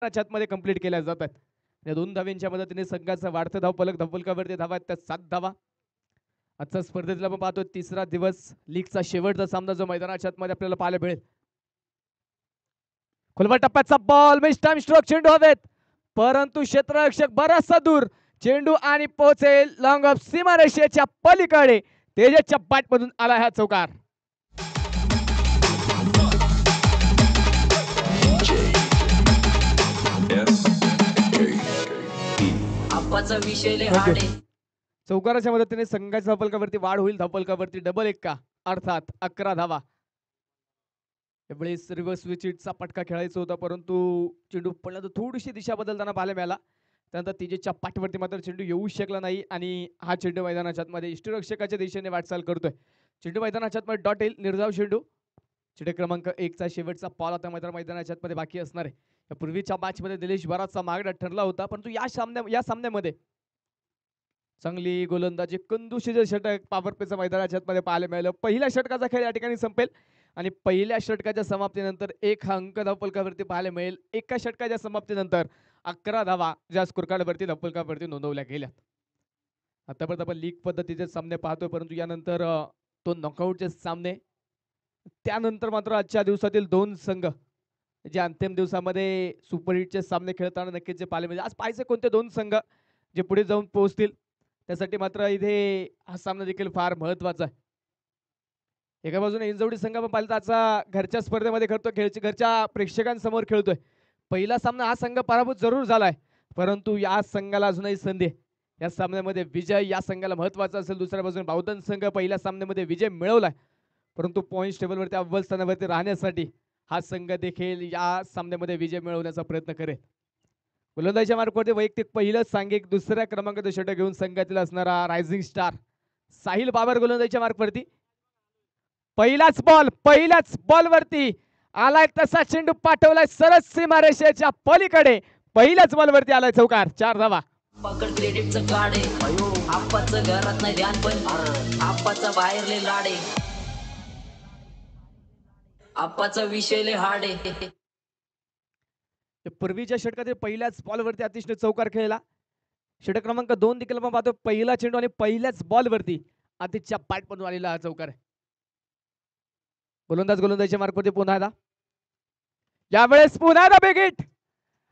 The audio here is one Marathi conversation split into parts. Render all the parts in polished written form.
मध्ये कंप्लीट केल्या जातात. या 2 धाव्यांच्या मदतीने संघाचा वाढता धावफलक धावफलकावरती धावा आहेत त्या 7 धावा. आजच्या स्पर्धेतला आपण पाहतो तिसरा दिवस लीगचा शेवटचा सामना जो मैदानाच्या आतमध्ये आपल्याला पाहायला मिळेल. खुलवा टप्प्याचा बॉल मिस टाइम स्ट्रोक चेंडू हवेत परंतु क्षेत्ररक्षक बराचसा दूर चेंडू आणि पोहोचेल लॉंग ऑफ सीमारेषेच्या पलीकडे. तेजसच्या बॅटमधून आला हा चौकार. चौकाराच्या मदतीने संघाच्या धावफलकावरती वाढ होईल. धावफलकावरती डबल एक्का अर्थात 11 धावा. यावेळेस रिव्हर्स विचिटचा पटका खेळायचा होता परंतु चेंडू पडला तर थोडीशी दिशा बदलताना पाहायला मिळाला. त्यानंतर तेजसच्या पाठीवरती मात्र चेंडू येऊ शकला नाही आणि हा चेंडू मैदानाच्या आतमध्ये इष्टरक्षकाच्या दिशेने वाटचाल करतोय. चेंडू मैदानाच्या आतमध्ये डॉट येईल. निर्धाव चेंडू चेंडू क्रमांक 1 चा शेवटचा पॉल आता मैदानाच्या आतमध्ये बाकी असणार आहे. या पूर्वीच्या मॅच मध्ये दिनेश बराचसा मागडा ठरला होता परंतु या सामन्यामध्ये चांगली गोलंदाजी कंदुशीचे षटक पॉवर प्लेचा मैदानाच्या आतमध्ये पाहायला मिळालं. पहिल्या षटकाचा खेळ या ठिकाणी संपेल आणि पहिल्या षटकाच्या समाप्तीनंतर 1 अंक धावफलकावरती पाहायला मिळेल. एका षटकाच्या समाप्तीनंतर 11 धावा ज्या स्कोरकार्डवरती धावफलकावरती नोंदवल्या गेल्या. आतापर्यंत आपण लीग पद्धतीचे सामने पाहतोय परंतु यानंतर तो नॉकआउटचे सामने त्यानंतर मात्र आजच्या दिवसातील 2 संघ जे अंतिम दिवसामध्ये सुपरहिटचे सामने खेळताना नक्कीच जे पाहायला मिळेल. आज पाहायचे कोणते 2 संघ जे पुढे जाऊन पोहोचतील त्यासाठी मात्र इथे हा सामना देखील फार महत्वाचा आहे. एका बाजूने इंजवडी संघ आपण पाहिलं तर आजचा घरच्या स्पर्धेमध्ये खेळतोय घरच्या प्रेक्षकांसमोर खेळतोय. पहिला सामना हा संघ पराभूत जरूर झालाय परंतु या संघाला अजूनही संधी आहे. या सामन्यामध्ये विजय या संघाला महत्वाचा असेल. दुसऱ्या बाजूने बावधन संघ पहिल्या सामन्यामध्ये विजय मिळवलाय परंतु पॉइंट्स टेबलवरती अव्वल स्थानावरती राहण्यासाठी हा संघ देखील या सामन्यामध्ये विजय मिळवण्याचा प्रयत्न करेल. गोलंदाजीच्या मार्कवरती वैयक्तिक पहिलं सांघिक दुसऱ्या क्रमांकाचं षटक घेऊन संघातील असणारा रायझिंग स्टार साहिल बाबर गोलंदाजीच्या मार्कवरती पहिल्याच बॉल वरती आलाय तसा चेंडू पाठवलाय सरळ सीमारेषेच्या पलीकडे. पहिल्याच बॉल वरती आलाय चौकार. 4 धावा. पकड क्रेडिटचं कार्ड आहे आप्पाचं घरात नाही ध्यान पण आप्पाचा बाहेरले लाडे आप्पाचा विषय लय हार्ड आहे. पूर्वीच्या षटकातील पहिल्याच बॉल वरती अतिशय चौकार खेळला. षटक क्रमांक 2 देखील आपण पाहतो पहिला चेंडू आणि पहिल्याच बॉल वरती अतिशच्या बॅटमधून आलेला हा चौकार आहे. गोलंदाजीच्या मार्कवरती पुन्हा एकदा यावेळेस पुन्हा एकदा big hit.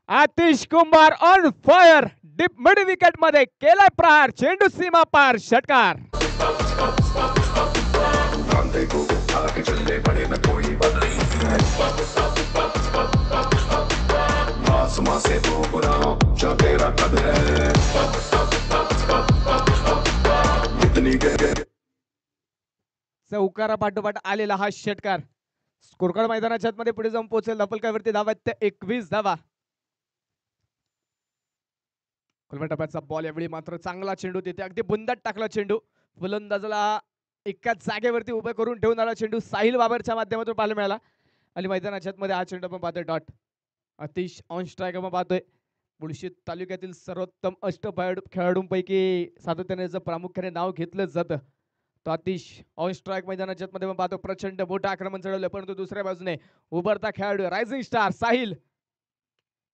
Atish Kumbhar on fire deep mid wicket मध्ये केलाय प्रहार. चेंडू सीमा पार षटकार. चौकारा पाठोपाठ आलेला हा षटकार स्कोरकार्ड मैदानाच्या आतमध्ये पुढे जाऊन पोहोचेल. धावफलकावरती धावा त्या 21 धावा. खुलवा टप्प्याचा बॉल यावेळी मात्र चांगला चेंडू तिथे अगदी बुंदात टाकला चेंडू. फलंदाजाला एकाच जागेवरती उभे करून ठेवून आला चेंडू साहिल बाबरच्या माध्यमातून पाहायला मिळाला आणि मैदानाच्या आतमध्ये हा चेंडू आपण पाहतोय डॉट. आतिश ऑन स्ट्राईक आपण पाहतोय. मुळशी तालुक्यातील सर्वोत्तम खेळाडूंपैकी सातत्याने प्रामुख्याने नाव घेतलं जातं. तो आतिश ऑन स्ट्राईक मैदानाच्या आतमध्ये पाहतो प्रचंड मोठं आक्रमण चढवलं परंतु दुसऱ्या बाजूने उभरता खेळाडू रायझिंग स्टार साहिल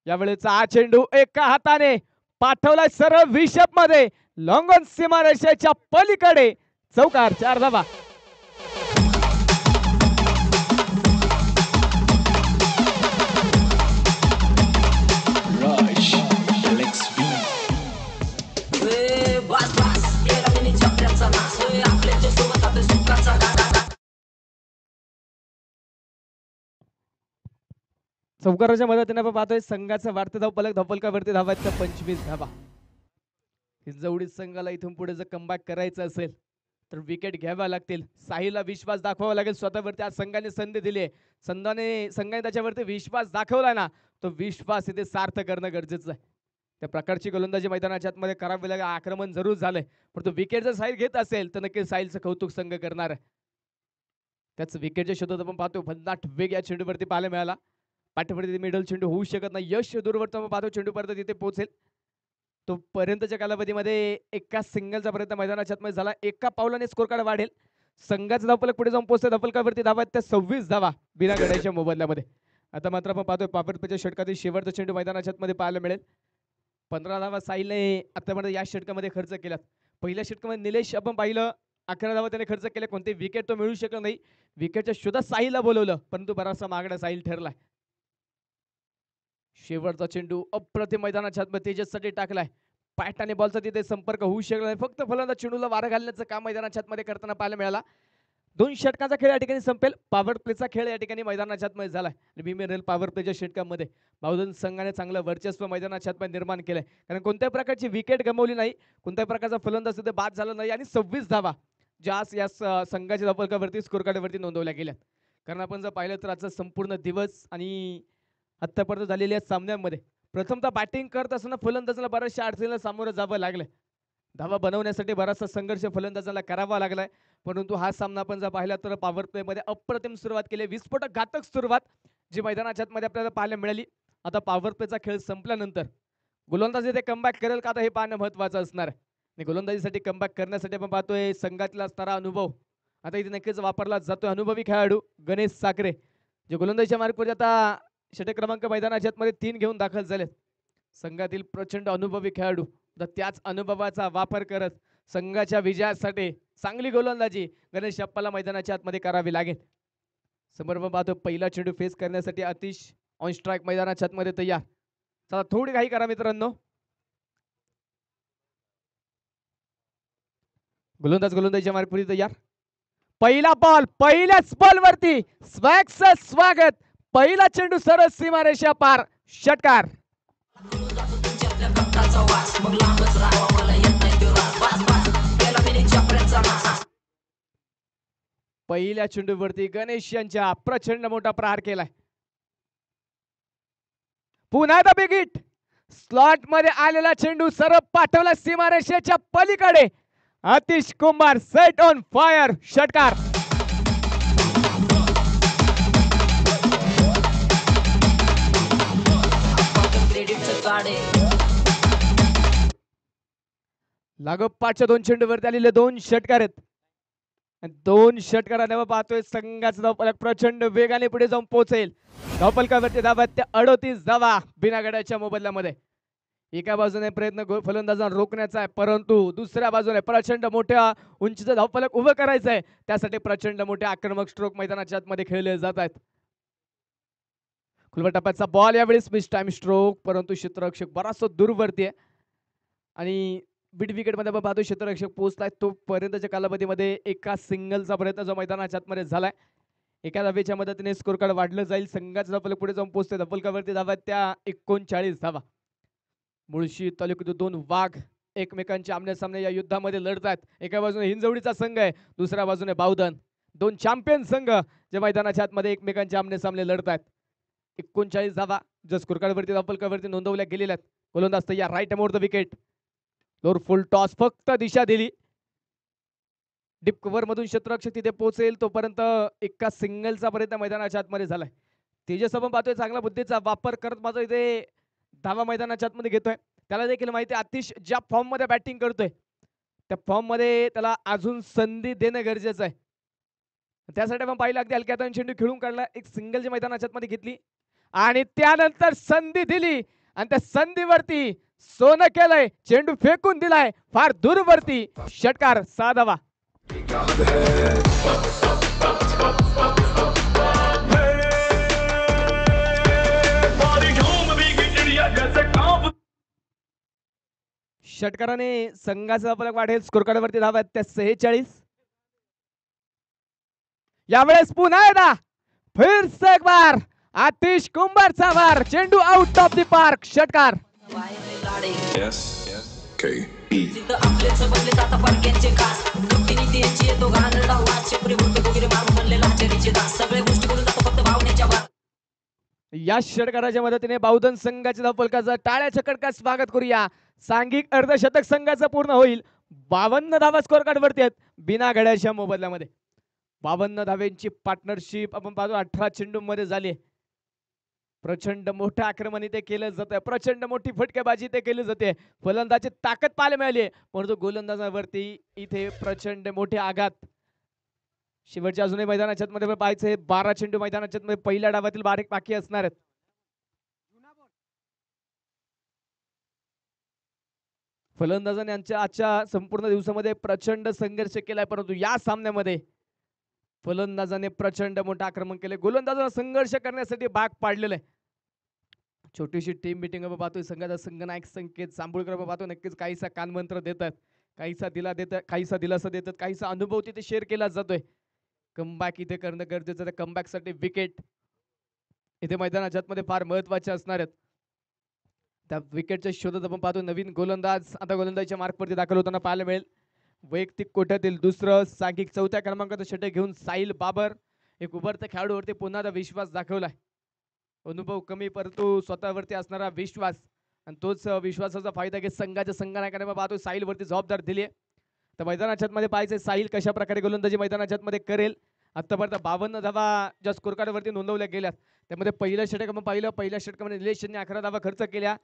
यावेळेचा हा चेंडू एका हाताने पाठवलाय सरळ विशप मध्ये लॉंग ऑन सीमारेषेच्या पलीकडे. चौकार. 4 धावा. चौकाराच्या मदतीने आपण पाहतोय संघाचा वाढता धावफलकावरती धावा आहेत 25 धावा. हिंजवडी संघाला इथून पुढे जर कमबॅक करायचं असेल तर विकेट घ्याव्या लागतील. साहिलला विश्वास दाखवावा लागेल स्वतःवरती. आज संघाने संधी दिली आहे. संघाने त्याच्यावरती विश्वास दाखवला ना तो विश्वास इथे सार्थ करणं गरजेचं आहे. त्या प्रकारची गोलंदाजी मैदानाच्या आतमध्ये करावी लागेल. आक्रमण जरूर झालंय पण तो विकेट जर साहिल घेत असेल तर नक्की साहिलचं कौतुक संघ करणार आहे. त्याच विकेटच्या शोधात आपण पाहतो भन्नाट वेग या चेंडूवरती पाहायला मिळाला. पाठीवरती मिडल चेंडू होऊ शकत नाही. यश दूरवरती पाहतो चेंडू परत तिथे पोहोचेल. तो पर्यंतच्या कालावधीमध्ये एका सिंगलचा प्रयत्न मैदानाच्या आतमध्ये झाला. एका पावलाने स्कोर कार्ड वाढेल. संघाचा धावफलक पुढे जाऊन पोहोचतो. धावफलकावरती धावा त्या 26 धावा बिना गड्याच्या मोबदल्यामध्ये. आता मात्र आपण पाहतोय पॉवर प्लेच्या षटकातील शेवटचा चेंडू मैदानाच्या आतमध्ये पाहायला मिळेल. 15 धावा साहिलने आतापर्यंत या षटकामध्ये खर्च केल्यात. पहिल्या षटकामध्ये निलेश आपण पाहिलं 11 धावा त्याने खर्च केले. कोणते विकेट तो मिळू शकला नाही. विकेटच्या शोधात साहिलला बोलवलं परंतु बराचसा मागणा साहिल ठरलाय. शेवटचा चेंडू अप्रतिम मैदानाच्या आतमध्ये तेजससाठी टाकलाय. पॅट आणि बॉलचा तिथे संपर्क होऊ शकला नाही. फक्त फलंदाज चेंडूला वारा घालण्याचं काम मैदानाच्या आतमध्ये करताना पाहायला मिळाला. 2 षटकाचा खेळ या ठिकाणी संपेल. पॉवर प्लेचा खेळ या ठिकाणी मैदानाच्या आतमध्ये झालाय. भीमेरेल पॉवर प्लेच्या षटकामध्ये बावधन संघाने चांगलं वर्चस्व मैदानाच्या आतमध्ये निर्माण केलंय. कारण कोणत्याही प्रकारची विकेट गमावली नाही, कोणत्याही प्रकारचा फलंदाज तिथे बाद झाला नाही आणि 26 धावा ज्या या संघाच्या धावफलकावरती स्कोर कार्डवरती नोंदवल्या गेल्यात. कारण आपण जर पाहिलं तर आजचा संपूर्ण दिवस आणि आत्तापर्यंत झालेल्या सामन्यांमध्ये प्रथमतः बॅटिंग करत असताना फलंदाजाला बऱ्याचशा अडचणीला सामोरं जावं लागलं. धावा बनवण्यासाठी बराचसा संघर्ष फलंदाजाला करावा लागलाय. परंतु हा सामना आपण जर पाहिला तर पॉवर प्ले मध्ये अप्रतिम सुरुवात केली. विस्फोटक घातक सुरुवात जी मैदानाच्या आतमध्ये आपल्याला पाहायला मिळाली. आता पॉवर प्लेचा खेळ संपल्यानंतर गोलंदाजी ते कमबॅक करेल का आता हे पाहणं महत्त्वाचं असणार आहे. आणि गोलंदाजीसाठी कमबॅक करण्यासाठी आपण पाहतोय संघातला असणारा अनुभव आता इथे नक्कीच वापरला जातोय. अनुभवी खेळाडू गणेश साखरे जे गोलंदाजीच्या मार्गावर आता षटक क्रमांक मैदानाच्या आतमध्ये 3 घेऊन दाखल झालेत. संघातील प्रचंड अनुभवी खेळाडू त्याच अनुभवाचा वापर करत संघाच्या विजयासाठी चांगली गोलंदाजी गणेश अप्पाला मैदानाच्या आतमध्ये करावी लागेल. समोर पाहतो पहिला चेंडू फेस करण्यासाठी आतिश ऑन स्ट्राईक मैदानाच्या आतमध्ये तयार. चला थोडी घाई करा मित्रांनो. गोलंदाजीच्या मार्गपुरी तयार. पहिला बॉल पहिल्याच बॉल वरती स्वॅगचं स्वागत. पहिला चेंडू सरळ सीमारेषा पार. षटकार. पहिल्या चेंडूवरती गणेश यांच्या प्रचंड मोठा प्रहार केलाय. पुन्हा द बिग हिट. स्लॉट मध्ये आलेला चेंडू सरळ पाठवला सीमारेषेच्या पलीकडे. आतिश कुंभार सेट ऑन फायर. षटकार. लागोपाठच्या 2 चेंडूवरती आलेले 2 षटकार आहेत. 2 षटकाराने पाहतोय संघाचा धावफलक प्रचंड वेगाने पुढे जाऊन पोहोचेल. धावफलकावरती धावा त्या 38 धावा बिना गड्याच्या मोबदल्यामध्ये. एका बाजूने प्रयत्न फलंदाजांना रोखण्याचा आहे परंतु दुसऱ्या बाजूने प्रचंड मोठ्या उंचीचं धावफलक उभं करायचं आहे. त्यासाठी प्रचंड मोठे आक्रमक स्ट्रोक मैदानाच्या आतमध्ये खेळले जात आहेत. खुलवा टप्प्याचा बॉल यावेळेस मिस टाइम स्ट्रोक परंतु क्षेत्ररक्षक बराचसा दूरवरती आहे आणि मिड विकेट मध्ये पाहतो क्षेत्ररक्षक पोहोचलाय. तो पर्यंतच्या कालावधीमध्ये एका सिंगलचा प्रयत्न जो मैदानाच्या आतमध्ये झालाय. एका धावेच्या मदतीने स्कोर कार्ड वाढलं जाईल. संघाचा धावफलक पुढे जाऊन पोहोचतोय. धावफलकावरती धावा त्या 39 धावा. मुळशी तालुक्यातील 2 वाघ एकमेकांच्या आमने सामने या युद्धामध्ये लढतात. एका बाजूने हिंजवडीचा संघ आहे दुसऱ्या बाजूने बावधन. 2 चॅम्पियन संघ जे मैदानाच्या आतमध्ये एकमेकांच्या आमने सामने लढतात. 39 धावा जो स्कोर कार्डवरती धावफलकावरती नोंदवल्या गेलेल्या आहेत. गोलंदाज तयार. Right arm over the wicket. Lower full toss फक्त दिशा दिली. डीप कव्हर मधून क्षेत्ररक्षक तिथे पोहोचेल तोपर्यंत एका सिंगलचा प्रयत्न मैदानाच्या आतमध्ये झालाय. तेजस आपण पाहतोय चांगला बुद्धीचा वापर करत माझा इथे धावा मैदानाच्या आतमध्ये घेतोय. त्याला देखील माहिती आहे आतिश ज्या फॉर्म मध्ये बॅटिंग करतोय त्या फॉर्म मध्ये त्याला अजून संधी देणं गरजेचं आहे. त्यासाठी आपण पाहिलं अगदी हलक्या हाताने चेंडू खेळून काढला. एक सिंगल जी मैदानाच्या आतमध्ये घेतली आणि त्यानंतर संधी दिली आणि त्या संधीवरती सोनं केलंय. चेंडू फेकून दिलाय फार दूरवरती. षटकार. 6 धावा. षटकाराने संघाचा फलक वाढेल. स्कोर कार्डवरती धावा आहेत त्या 46. यावेळेस पुन्हा एकदा फिर से एक बार आतिश कुंभारचा वार. चेंडू आउट ऑफ द पार्क. षटकार. या षटकाराच्या मदतीने बावधन संघाच्या धावफलकाचं टाळ्याच्या कडकात स्वागत करूया. सांघिक अर्धशतक संघाचं पूर्ण होईल. 52 धावा स्कोर कार्डवरती आहेत बिना गड्याच्या मोबदल्यामध्ये. 52 धाव्यांची पार्टनरशिप आपण पाहतो 18 चेंडूंमध्ये झाली. प्रचंड मोठं आक्रमण इथे केलं जातं. प्रचंड मोठी फटकेबाजी इथे केली जाते. फलंदाजी ताकद पाहायला मिळाली परंतु गोलंदाजावरती इथे प्रचंड मोठे आघात शेवटच्या अजूनही मैदानाच्या मध्ये पाहायचे 12 चेंडू मैदानाच्या मध्ये पहिल्या डावातील 12 बाकी असणार आहेत. फलंदाजांनी यांच्या आजच्या संपूर्ण दिवसामध्ये प्रचंड संघर्ष केलाय, परंतु या सामन्यामध्ये फलंदाजाने प्रचंड मोठं आक्रमण केले, गोलंदाजांना संघर्ष करण्यासाठी भाग पाडलेलं आहे. छोटीशी टीम मिटिंग आपण पाहतोय, संघाचा संघनायक संकेत जांभूळकर आपण पाहतो नक्कीच काहीसा कानमंत्र देतात, काहीसा दिलासा देतात, काहीसा अनुभव तिथे शेअर केला जातोय. कमबॅक इथे करणं गरजेचं आहे. कमबॅकसाठी विकेट इथे मैदानाच्या आतमध्ये फार महत्वाचे असणार आहेत. त्या विकेटच्या शोधात आपण पाहतो नवीन गोलंदाज आता गोलंदाजीच्या मार्कवरती दाखल होताना पाहायला मिळेल. वैयक्तिक कोट्यातील दुसरं सांघिक 4थ्या क्रमांकाचं षटक घेऊन साहिल बाबर एक उभरत्या खेळाडूवरती पुन्हा विश्वास दाखवलाय. अनुभव कमी परंतु स्वतःवरती असणारा विश्वास आणि तोच विश्वासाचा फायदा घेत संघाच्या संघनायकाने पाहतो साहिल वरती जबाबदार दिली आहे. तर मैदानाच्या मध्ये पाहायचे साहिल कशा प्रकारे गोलंदाजी मैदानाच्या मध्ये करेल. आतापर्यंत 52 धावा ज्या स्कोर कार्डवरती नोंदवल्या गेल्यात त्यामध्ये पहिलं षटक आपण पाहिलं, पहिल्या षटकामध्ये निलेशने 11 धावा खर्च केल्या.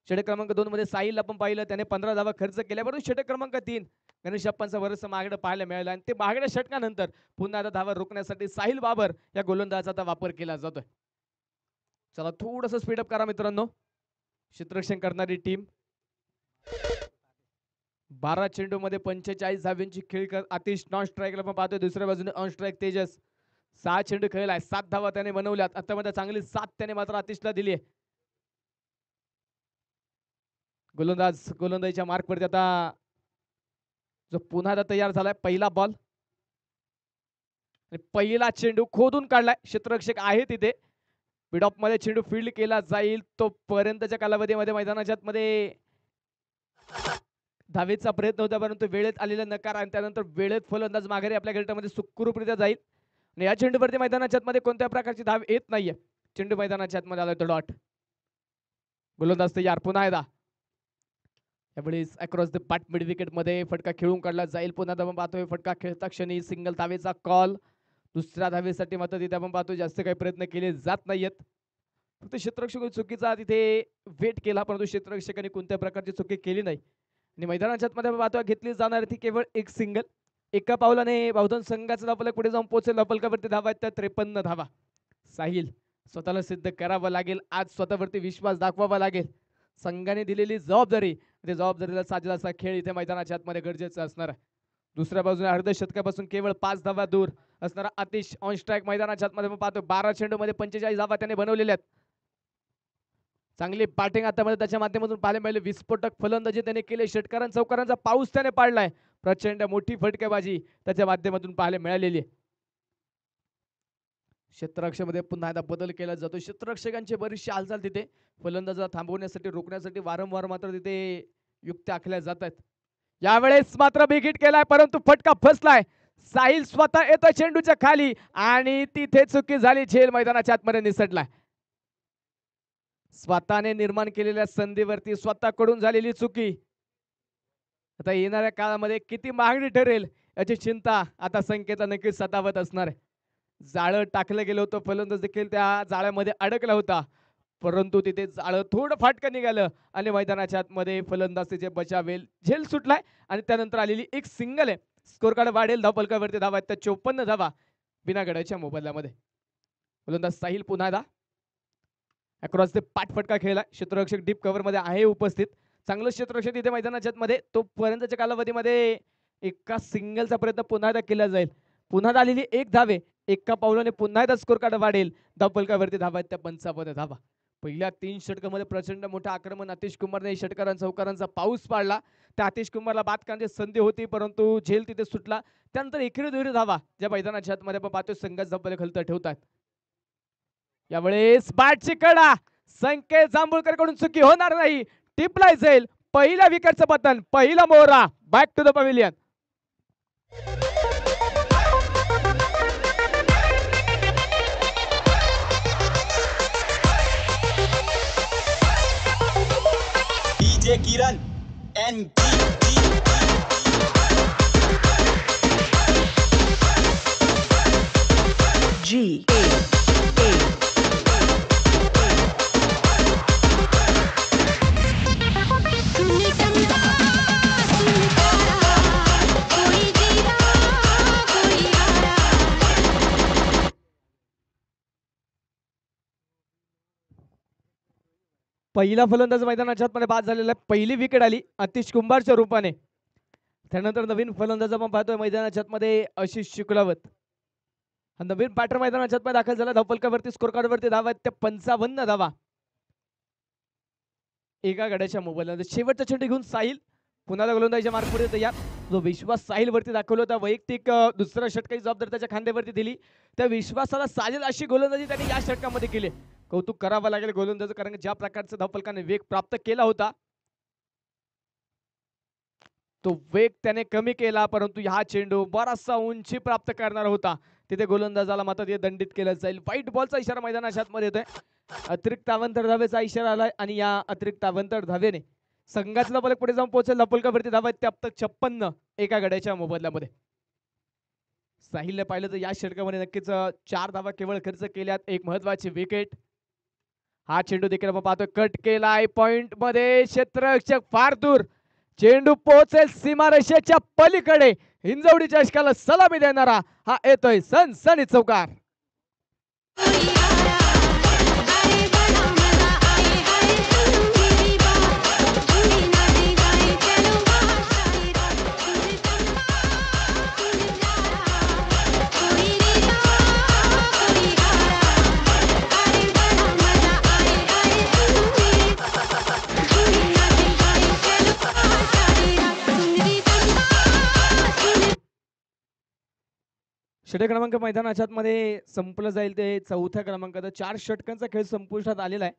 षटक क्रमांक 2 मध्ये साहिल आपण पाहिलं त्याने 15 धावा खर्च केल्या. परंतु षटक क्रमांक 3 गणेश अप्पांचा वरस मागणं पाहायला मिळालं आणि ते मागण्या षटकानंतर पुन्हा आता धावा रोखण्यासाठी साहिल बाबर या गोलंदाजाचा वापर केला जातोय. चला थोडंसं स्पीडअप करा मित्रांनो. क्षेत्ररक्षण करणारी टीम 12 चेंडू मध्ये 45 धाव्यांची खेळी कर आतिश नॉन स्ट्राईकला पण पाहतोय. दुसऱ्या बाजूने ऑन स्ट्राईक तेजस 6 चेंडू खेळलाय, 7 धावा त्याने बनवल्यात. आता मध्ये चांगली 7 त्याने मात्र आतिशला दिली आहे. गोलंदाज गोलंदाजीच्या मार्कवरती आता जो पुन्हा आता तयार झालाय. पहिला बॉल पहिला चेंडू खोदून काढलाय. क्षेत्ररक्षक आहे तिथे. मिडऑफ मध्ये चेंडू फील्ड केला जाईल तो पर्यंतच्या कालावधीमध्ये मैदानाच्या मध्ये धावेचा प्रयत्न होता, परंतु वेळेत आलेला नकार आणि त्यानंतर वेळेत फलंदाज माघारी आपल्या गटामध्ये सुखरूपरित्या जाईल. आणि या चेंडूवरती मैदानाच्या मध्ये कोणत्या प्रकारची धाव येत नाहीये. चेंडू मैदानाच्या मध्ये आला तो डॉट. गोलंदाज तयार पुन्हा एकदा. यावेळेस अक्रॉस द पाट मिड विकेट मध्ये फटका खेळून काढला जाईल. पुन्हा आपण पाहतोय फटका खेळता क्षणी सिंगल धावेचा कॉल. दुसऱ्या धावेसाठी मात्र तिथे आपण पाहतो जास्त काही प्रयत्न केले जात नाहीयेत. फक्त क्षेत्ररक्षक चुकीचा तिथे वेट केला, परंतु क्षेत्ररक्षकांनी कोणत्या प्रकारची चुकी केली नाही. आणि मैदानाच्या मध्ये पाहतो घेतली जाणार ती केवळ एक सिंगल. एका पावलाने बहुधन संघाचा धावफलक पुढे जाऊन पोहोचेल. धावफलकावरती धावा आहेत त्या 53 धावा. साहिल स्वतःला सिद्ध करावं लागेल, आज स्वतःवरती विश्वास दाखवावा लागेल. संघाने दिलेली जबाबदारी त्या जबाबदारीला साजेल असा खेळ इथे मैदानाच्या आतमध्ये गरजेचा असणार आहे. दुसऱ्या बाजूने अर्धशतकापासून केवळ 5 धावा दूर असणारा आतिश ऑन स्ट्राईक मैदानाच्या आतमध्ये पाहतो. 12 चेंडू मध्ये 45 धावा त्याने बनवलेल्या आहेत. चांगली बॅटिंग आता मध्ये त्याच्या माध्यमातून पाहायला मिळाली. विस्फोटक फलंदाजी त्याने केले. षटकारां चौकारांचा पाऊस त्याने पाडलाय. प्रचंड मोठी फटकेबाजी त्याच्या माध्यमातून पाहायला मिळालेली आहे. क्षेत्ररक्षणामध्ये पुन्हा एकदा बदल केला जातो. क्षेत्ररक्षकांची बरीचशी हालचाल तिथे फलंदाजाला थांबवण्यासाठी रोखण्यासाठी वारंवार मात्र तिथे युक्त्या आखल्या जातात. यावेळेस मात्र बिगिट केलाय परंतु फटका फसलाय. साहिल स्वतः येतो चेंडूच्या खाली आणि तिथे चुकी झाली. झेल मैदानाच्या आतमध्ये निसटलाय. स्वतःने निर्माण केलेल्या संधीवरती स्वतःकडून झालेली चुकी आता येणाऱ्या काळामध्ये किती मागणी ठरेल याची चिंता आता संकेतला नक्कीच सतावत असणार आहे. जाळं टाकलं गेलं होतं, फलंदाज देखील त्या जाळ्यामध्ये अडकला होता, परंतु तिथे जाळं थोडं फाटकं निघालं आणि मैदानाच्या आतमध्ये फलंदाज तिचे बचावेल. झेल सुटलाय आणि त्यानंतर आलेली एक सिंगल आहे. स्कोर कार्ड वाढेल. धावफलकावरती धावा आहेत त्या 54 धावा बिना गड्याच्या मोबदल्यामध्ये. फलंदाज साहिल पुन्हा एकदा अक्रॉस द पाठ फटका खेळला. क्षेत्ररक्षक डीप कव्हर मध्ये आहे उपस्थित. चांगलं क्षेत्ररक्षक इथे मैदानाच्या मध्ये तो पर्यंतच्या कालावधीमध्ये एका सिंगलचा प्रयत्न पुन्हा एकदा केला जाईल. पुन्हा आलेली एक धावे एका पावलाने पुन्हा एकदा स्कोर कार्ड वाढेल. धावफलकावरती धावा आहेत त्या 55 धावा. पहिल्या 3 षटकामध्ये प्रचंड मोठं आक्रमण आतिश कुमारने षटकारांचा चौकारांचा पाऊस पाडला. त्या आतिश कुमारला बाद करण्याची संधी होती परंतु झेल तिथे सुटला. त्यानंतर एकेरी दुहेरी धावा ज्या मैदानाच्या आतमध्ये आपण पाहतो संघाचा धावफलक हलत ठेवतात. यावेळेस बॅटची कडा संकेत जांभूळकर कडून चुकी होणार नाही. टिपलाय जाईल. पहिल्या विकेटचं पतन, पहिला मोहरा. Back to the pavilion. DJ Kiran and G A पहिला फलंदाज मैदानाच्या आतमध्ये बाद झालेला आहे. पहिली विकेट आली आतिश कुंभारच्या रूपाने. त्यानंतर नवीन फलंदाज आपण पाहतोय मैदानाच्या आतमध्ये आशिष शुक्लावत. हा नवीन बॅटर मैदानाच्या आतमध्ये दाखल झाला. धावफलकावरती स्कोर कार्डवरती धावा आहेत त्या 55 धावा एका गड्याच्या मोबाईलमध्ये. शेवटचा चेंडू घेऊन साहिल पुन्हा गोलंदाजीच्या मार्कमध्ये तयार. जो विश्वास साहिल वरती दाखवला होता वैयक्तिक दुसरा षटकाची जबाबदारी त्याच्या खांद्यावरती दिली. त्या विश्वासाला साजेल अशी गोलंदाजी त्यांनी या षटकामध्ये केली. कौतुक करावं लागेल गोलंदाज, कारण ज्या प्रकारचा धावफलकाने वेग प्राप्त केला होता तो वेग त्याने कमी केला, परंतु हा चेंडू बराचसा उंची प्राप्त करणार होता. तिथे गोलंदाजाला मात्र ते दंडित केलं जाईल. व्हाईट बॉलचा इशारा मैदानाच्या आतमध्ये येतोय. अतिरिक्त अवांतर धावेचा इशारा आलाय आणि या अतिरिक्त अवांतर धावेने संघाचा फलक पुढे जाऊन पोहोचेल. फलकावरती धावा आहेत त्या अब तक 56 एका गड्याच्या मोबदल्यामध्ये. साहिलने पाहिलं तर या षटकामध्ये नक्कीच 4 धावा केवळ खर्च केल्यात. एक महत्वाची विकेट. हा चेंडू देखील आपण पाहतोय कट केलाय पॉइंट मध्ये. क्षेत्ररक्षक फार दूर. चेंडू पोहोचेल सीमारेषेच्या पलीकडे. हिंजवडीच्या षटकाला सलामी देणारा हा येतोय सनसनी चौकार. षटक क्रमांक मैदानाच्या आतमध्ये संपलं जाईल ते चौथ्या क्रमांकाचा. 4 षटकांचा खेळ संपुष्टात आलेला आहे.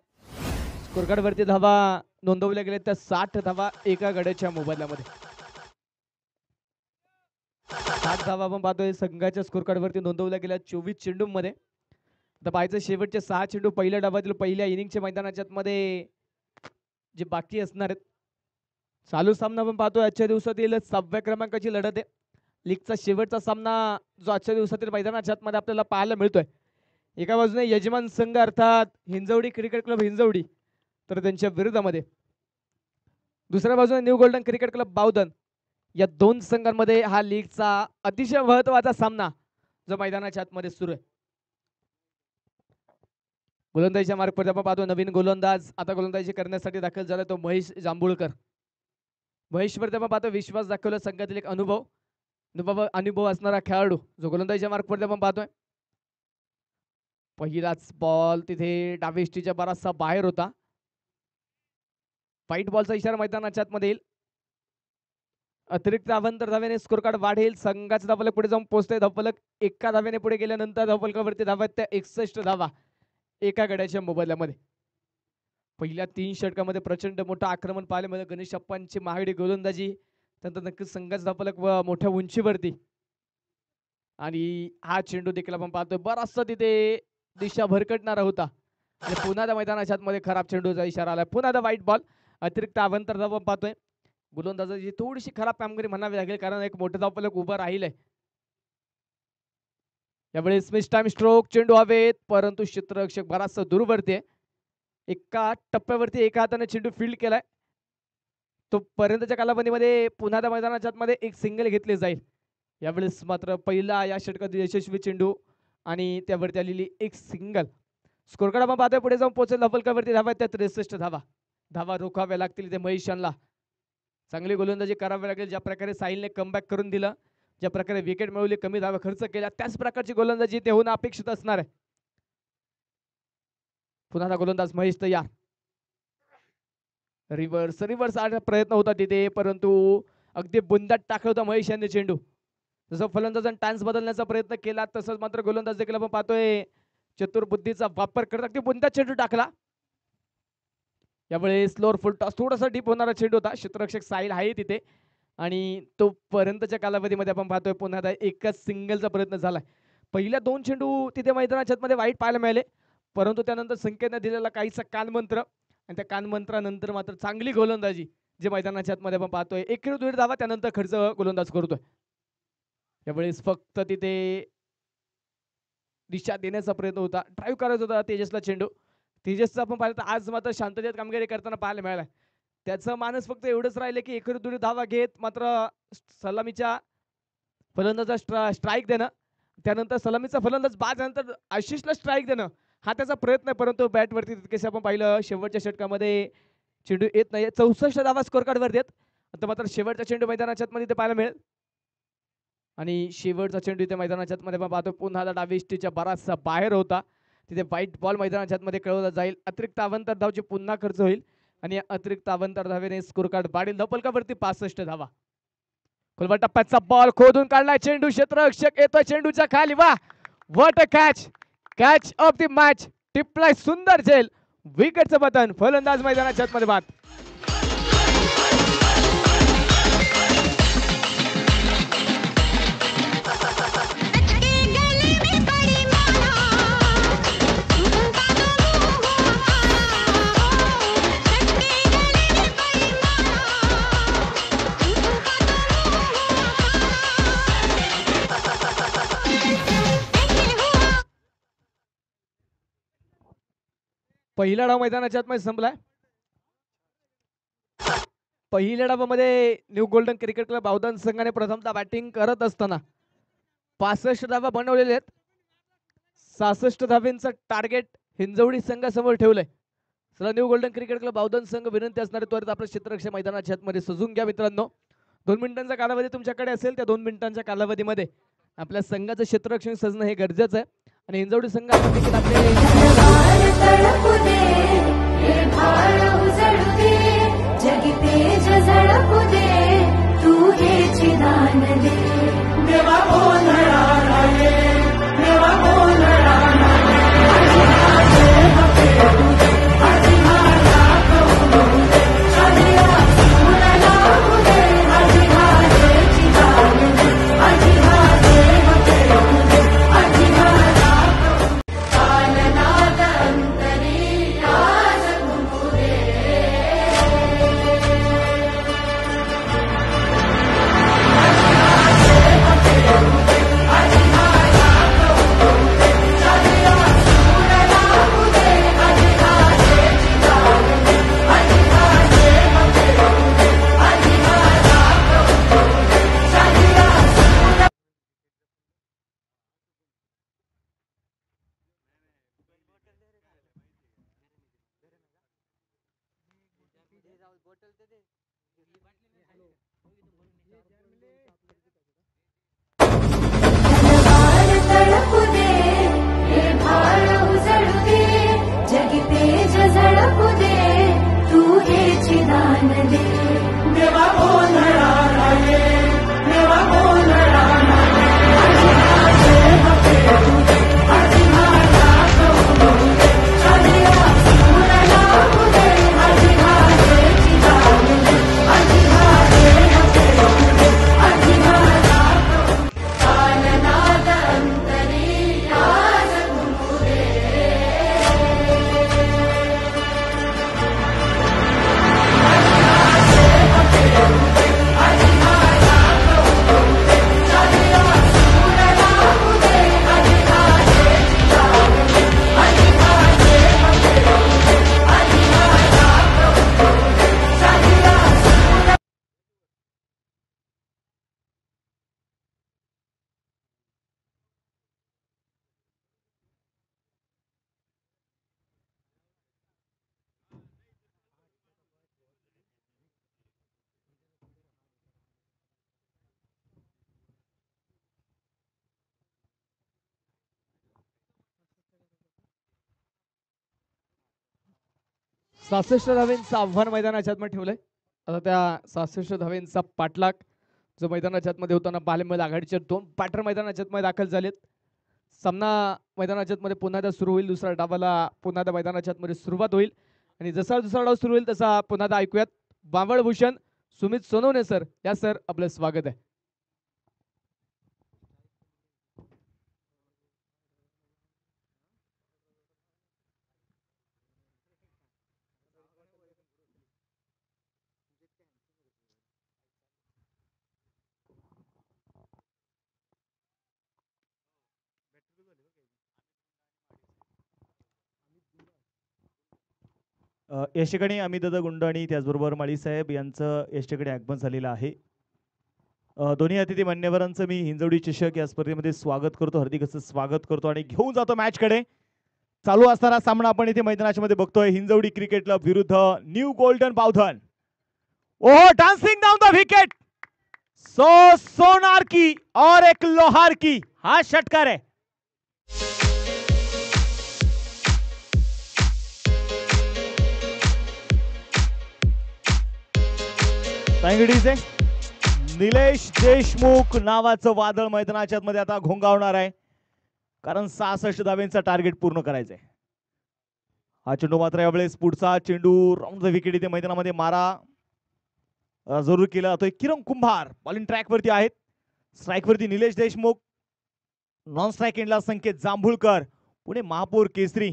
स्कोर कार्डवरती धावा नोंदवल्या गेल्या त्या 60 धावा एका गड्याच्या मोबदल्यामध्ये. 7 धावा आपण पाहतोय संघाच्या स्कोर कार्डवरती नोंदवल्या गेल्या 24 चेंडूंमध्ये. आता पाहायचं शेवटचे 6 चेंडू पहिल्या डावातील पहिल्या इनिंगच्या मैदानाच्या आतमध्ये जे बाकी असणार आहेत. चालू सामना आपण पाहतोय आजच्या दिवसातील 6व्या क्रमांकाची लढत आहे. लीगचा शेवटचा सामना जो आजच्या दिवसातील मैदानाच्या आतमध्ये आपल्याला पाहायला मिळतोय. एका बाजूने यजमान संघ अर्थात हिंजवडी क्रिकेट क्लब हिंजवडी तर त्यांच्या विरोधामध्ये दुसऱ्या बाजूने new golden cricket club Bavdhan. या दोन संघांमध्ये हा लीगचा अतिशय महत्वाचा सामना जो मैदानाच्या आतमध्ये सुरू आहे. गोलंदाजीच्या मार्गवर आपण पाहतो नवीन गोलंदाज आता गोलंदाजी करण्यासाठी दाखल झाला तो महेश जांभूळकर. महेशवरती आपण पाहतो विश्वास दाखवला संघातील एक अनुभव असणारा खेळाडू जो गोलंदाजीच्या मार्गवर आपण पाहतोय. पहिलाच बॉल तिथे डावेष्टीच्या बराचसा बाहेर होता. व्हाईट बॉलचा इशारा मैदानाच्या आतमध्ये येईल. अतिरिक्त अवांतर धावेने स्कोर कार्ड वाढेल. संघाचा धावफलक पुढे जाऊन पोहोचतोय. धावफलक एका धावेने पुढे गेल्यानंतर धावफलकावरती धावा त्या 61 धावा एका गड्याच्या मोबदल्यामध्ये. पहिल्या 3 षटकामध्ये प्रचंड मोठं आक्रमण पाहायला मिळालं. गणेश अप्पांची महागडी गोलंदाजी त्यानंतर नक्कीच संघाचा धावफलक व मोठ्या उंचीवरती आणि हा चेंडू देखील आपण पाहतोय बराचसा तिथे दिशा भरकटणारा होता आणि पुन्हा त्या मैदानाच्या आतमध्ये खराब चेंडूचा इशारा आला. पुन्हा दा व्हाईट बॉल अतिरिक्त अवांतर धाव पाहतोय. गोलंदाजाची थोडीशी खराब कामगिरी म्हणावी लागेल कारण एक मोठं धावफलक उभं राहिलंय. यावेळेस मिस टाइम स्ट्रोक चेंडू हवेत परंतु क्षेत्ररक्षक बराचसा दूरवरती आहे. एका टप्प्यावरती एका हाताने चेंडू फील्ड केलाय. तो पर्यंतच्या कालावधीमध्ये पुन्हा त्या मैदानाच्या आतमध्ये एक सिंगल घेतले जाईल. यावेळेस मात्र पहिला या षटकातील यशस्वी चेंडू आणि त्यावरती आलेली एक सिंगल. स्कोर कार्ड आपण पाहतोय पुढे जाऊन पोहोचेल. धावफलकावरती धावा त्या 63 धावा. धावा रोखाव्या लागतील ते महेशांना. चांगली गोलंदाजी करावी लागेल. ज्या प्रकारे साहिलने कमबॅक करून दिलं, ज्या प्रकारे विकेट मिळवली, कमी धावा खर्च केल्या, त्याच प्रकारची गोलंदाजी ते होणं अपेक्षित असणार आहे. पुन्हा गोलंदाज महेश तयार. रिव्हर्स आण्याचा प्रयत्न होता तिथे परंतु अगदी बुंदात टाकला होता महेश यांनी चेंडू. जसं फलंदाजांनी टान्स बदलण्याचा प्रयत्न केला तसंच मात्र गोलंदाज देखील आपण पाहतोय चतुर बुद्धीचा वापर करत अगदी बुंदात चेंडू टाकला. यावेळी स्लोअर फुल टॉस थोडासा डीप होणारा चेंडू होता. क्षेत्ररक्षक साहिल आहे तिथे आणि तो पर्यंतच्या कालावधीमध्ये आपण पाहतोय पुन्हा एकच सिंगलचा प्रयत्न झालाय. पहिल्या 2 चेंडू तिथे मैदानाच्या आतमध्ये वाईट पाहायला मिळाले परंतु त्यानंतर संकेतने दिलेला काहीसा कानमंत्र आणि त्या कानमंत्रानंतर मात्र चांगली गोलंदाजी जे मैदानाच्या आतमध्ये आपण पाहतोय. 1 धावा त्यानंतर खर्च गोलंदाज करतोय. यावेळेस फक्त तिथे दिशा देण्याचा प्रयत्न होता. ड्राईव्ह करायचा होता तेजसला चेंडू. तेजसचा आपण पाहिलं तर आज मात्र शांततेत कामगिरी करताना पाहायला मिळाला. त्याचं मानस फक्त एवढंच राहिलं की 1 धावा घेत मात्र सलामीच्या फलंदाजा स्ट्राईक देणं त्यानंतर सलामीचा फलंदाज बाद झाल्यानंतर आशिषला स्ट्राईक देणं हा त्याचा प्रयत्न आहे, परंतु बॅटवरती तितकेसे आपण पाहिलं शेवटच्या षटकामध्ये चेंडू येत नाही. 64 धावा स्कोर कार्ड वरती आहेत. आता मात्र शेवटचा चेंडू मैदानाच्या आतमध्ये ते पाहायला मिळेल आणि शेवटचा चेंडू इथे मैदानाच्या आतमध्ये आपण पाहतो पुन्हा डावी इष्टीच्या बराचसा बाहेर होता. तिथे व्हाईट बॉल मैदानाच्या आतमध्ये खेळवला जाईल. अतिरिक्त अवांतर धावचे पुन्हा खर्च होईल आणि अतिरिक्त अवांतर धावेने स्कोर कार्ड वाढेल. धपलकावरती 65 धावा. खोलवर टप्प्याचा बॉल खोदून काढलाय चेंडू क्षेत्ररक्षक येतोय चेंडूच्या खाली. वा what a catch of the match. टिपलाय सुंदर झेल. विकेटचं बटन फलंदाज मैदानाच्या आतमध्ये बाद. पहिला डाव मैदानाच्या आतमध्ये संपलाय. पहिल्या डावामध्ये न्यू गोल्डन क्रिकेट क्लब औदन संघाने प्रथमतः बॅटिंग करत असताना 65 धावा बनवलेले आहेत. 66 धावेंचं टार्गेट हिंजवडी संघासमोर ठेवलंय. चला न्यू गोल्डन क्रिकेट क्लब औदन संघ विनंती असणारे त्वरित आपलं क्षेत्ररक्षक मैदानाच्या आतमध्ये सजून घ्या मित्रांनो. 2 मिनिटांचा कालावधी तुमच्याकडे असेल. त्या 2 मिनिटांच्या कालावधीमध्ये आपल्या संघाचं क्षेत्ररक्षण सजणं हे गरजेचं आहे आणि हिंजवडी संघात देखील सहासष्ट धावेंचं आव्हान मैदानाच्या आतमध्ये ठेवलंय. आता त्या 66 धावेंचा पाठलाग जो मैदानाच्या आतमध्ये होताना पाहायला आघाडीचे 2 बॅटर मैदानाच्या आतमध्ये दाखल झालेत. सामना मैदानाच्या आतमध्ये पुन्हा एकदा सुरू होईल. दुसऱ्या डावाला पुन्हा एकदा मैदानाच्या आतमध्ये सुरुवात होईल आणि जसा दुसरा डाव सुरू होईल तसा पुन्हा एकदा ऐकूयात. बावळभूषण सुमित सोनवणे सर, या सर आपलं स्वागत आहे. या ठिकाणी अमितदादा गुंड आणि त्याचबरोबर माळीसाहेब यांचं या ठिकाणी आगमन झालेलं आहे. दोन्ही अतिथी मान्यवरांचं मी हिंजवडी चषक या स्पर्धेमध्ये स्वागत करतो, हार्दिक असं स्वागत करतो आणि घेऊन जातो मॅचकडे. चालू असणारा सामना आपण इथे मैदानाच्या मध्ये बघतोय. हिंजवडी क्रिकेट क्लब विरुद्ध न्यू गोल्डन बावधन. ओहो, डान्सिंग डाउन द विकेट. सोनार की और एक लोहार की, हा षटकार आहे. निलेश देशमुख नावाचं वादळ मैदानाच्या मध्ये आता घोंगावणार आहे, कारण 66 धावेंचा टार्गेट पूर्ण करायचंय. हा चेंडू मात्र यावेळेस पुढचा चेंडू राऊंड द विकेट इथे मैदानामध्ये मारा जरूर केला जातोय. किरण कुंभार बॉलिंग ट्रॅक वरती आहेत. स्ट्राईक वरती निलेश देशमुख, नॉन स्ट्राईक एंडला संकेत जांभुळकर, पुणे महापौर केसरी.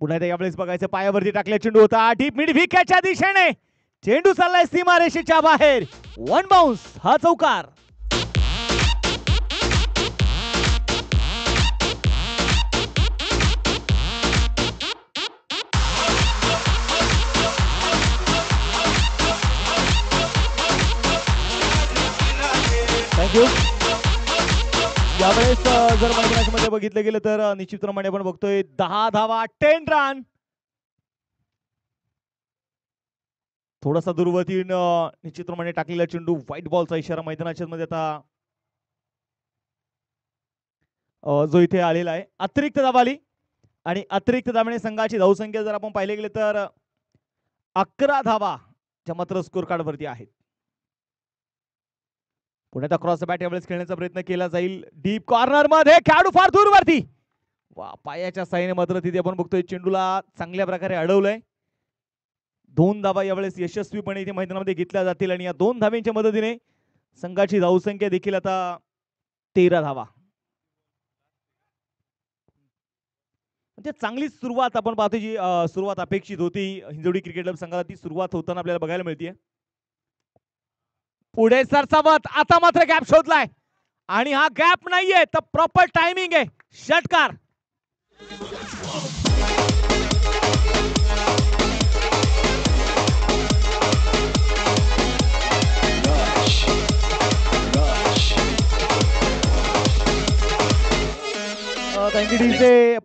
पुन्हा यावेळेस बघायचं, पायावरती टाकल्या चेंडू होता डीप मिड विकेटच्या दिशेने. चेंडू चाललाय सीमारेषेच्या बाहेर. वन बाउन्स, हा चौकार. थँक्यू. यावेळेस जर मैदानाच्या मध्ये बघितलं गेलं तर निश्चितप्रमाणे आपण बघतोय 10 धावा 10 रन. थोडासा दुर्वती निश्चितप्रमाणे टाकलेला चेंडू, व्हाईट बॉलचा इशारा मैदानाच्या मध्ये आता जो इथे आलेला आहे. अतिरिक्त धाव आली आणि अतिरिक्त धावणे संघाची धावसंख्या जर आपण पाहिले गेले तर 11 धावा ज्या मात्र स्कोर कार्ड वरती आहेत. पुण्याचा क्रॉस बॅट यावेळेस खेळण्याचा प्रयत्न केला जाईल. डीप कॉर्नर मध्ये खेळाडू फार दूर वरती. वा, पायाच्या साईने मात्र तिथे आपण बघतोय चेंडूला चांगल्या प्रकारे अडवलंय. 2 धावा यावेळेस यशस्वीपणे इथे मैदानामध्ये घेतल्या जातील आणि या 2 धाव्यांच्या मदतीने संघाची धावसंख्या देखील आता 13 धावा. म्हणजे चांगली सुरुवात आपण पाहतो, जी सुरुवात अपेक्षित होती हिंजवडी क्रिकेट क्लब संघाला, ती सुरुवात होताना आपल्याला बघायला मिळते. पुढे सरसावत, आता मात्र गॅप शोधलाय आणि हा गॅप नाहीये तर प्रॉपर टायमिंग आहे. षटकार.